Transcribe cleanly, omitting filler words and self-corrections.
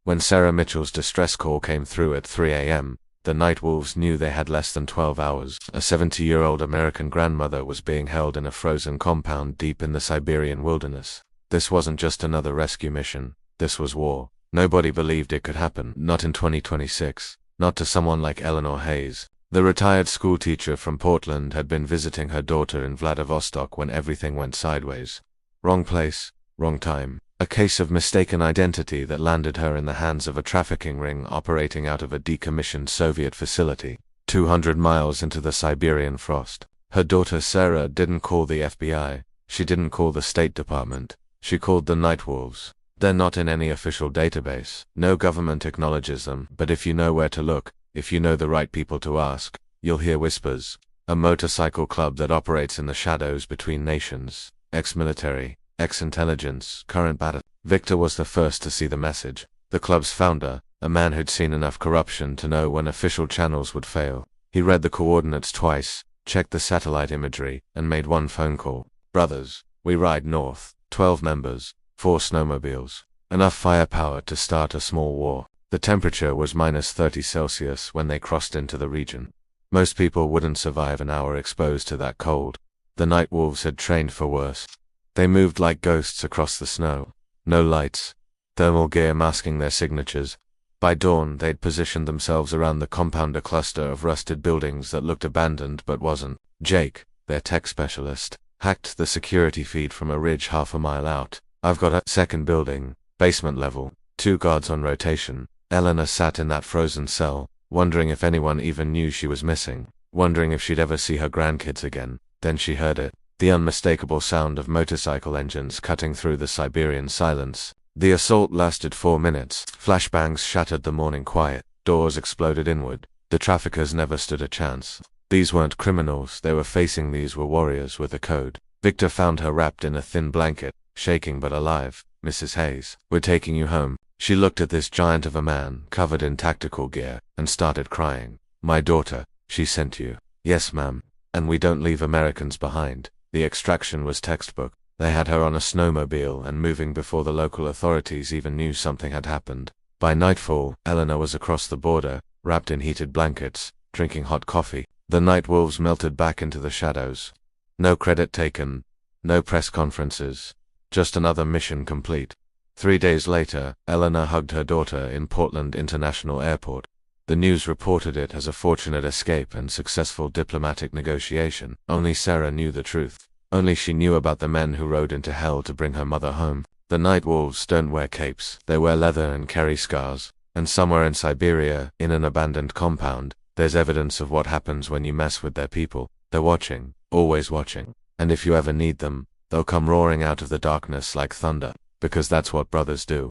When Sarah Mitchell's distress call came through at 3 a.m., the night wolves knew they had less than 12 hours. A 70-year-old American grandmother was being held in a frozen compound deep in the Siberian wilderness. This wasn't just another rescue mission. This was war. Nobody believed it could happen, not in 2026, not to someone like Eleanor Hayes. The retired schoolteacher from Portland had been visiting her daughter in Vladivostok when everything went sideways. Wrong place, wrong time. A case of mistaken identity that landed her in the hands of a trafficking ring operating out of a decommissioned Soviet facility, 200 miles into the Siberian frost. Her daughter Sarah didn't call the FBI. She didn't call the State Department. She called the night wolves. They're not in any official database. No government acknowledges them, but if you know where to look, if you know the right people to ask, you'll hear whispers. A motorcycle club that operates in the shadows between nations. Ex-military, ex-intelligence, current battle. Victor was the first to see the message. The club's founder, a man who'd seen enough corruption to know when official channels would fail. He read the coordinates twice, checked the satellite imagery, and made one phone call. Brothers, we ride north. 12 members, 4 snowmobiles. Enough firepower to start a small war. The temperature was -30°C when they crossed into the region. Most people wouldn't survive an hour exposed to that cold. The night wolves had trained for worse. They moved like ghosts across the snow. No lights. Thermal gear masking their signatures. By dawn, they'd positioned themselves around the compound, a cluster of rusted buildings that looked abandoned but wasn't. Jake, their tech specialist, hacked the security feed from a ridge half a mile out. I've got a second building, basement level, 2 guards on rotation. Eleanor sat in that frozen cell, wondering if anyone even knew she was missing, wondering if she'd ever see her grandkids again. Then she heard it, the unmistakable sound of motorcycle engines cutting through the Siberian silence. The assault lasted 4 minutes. Flashbangs shattered the morning quiet. Doors exploded inward. The traffickers never stood a chance. These weren't criminals they were facing, these were warriors with a code. Victor found her wrapped in a thin blanket, shaking but alive. Mrs. Hayes, we're taking you home. She looked at this giant of a man, covered in tactical gear, and started crying. My daughter, she sent you. Yes, ma'am. And we don't leave Americans behind. The extraction was textbook. They had her on a snowmobile and moving before the local authorities even knew something had happened. By nightfall, Eleanor was across the border, wrapped in heated blankets, drinking hot coffee. The night wolves melted back into the shadows. No credit taken, no press conferences, just another mission complete. 3 days later, Eleanor hugged her daughter in Portland International Airport. The news reported it as a fortunate escape and successful diplomatic negotiation. Only Sarah knew the truth. Only she knew about the men who rode into hell to bring her mother home. The night wolves don't wear capes. They wear leather and carry scars. And somewhere in Siberia, in an abandoned compound, there's evidence of what happens when you mess with their people. They're watching, always watching. And if you ever need them, they'll come roaring out of the darkness like thunder, because that's what brothers do.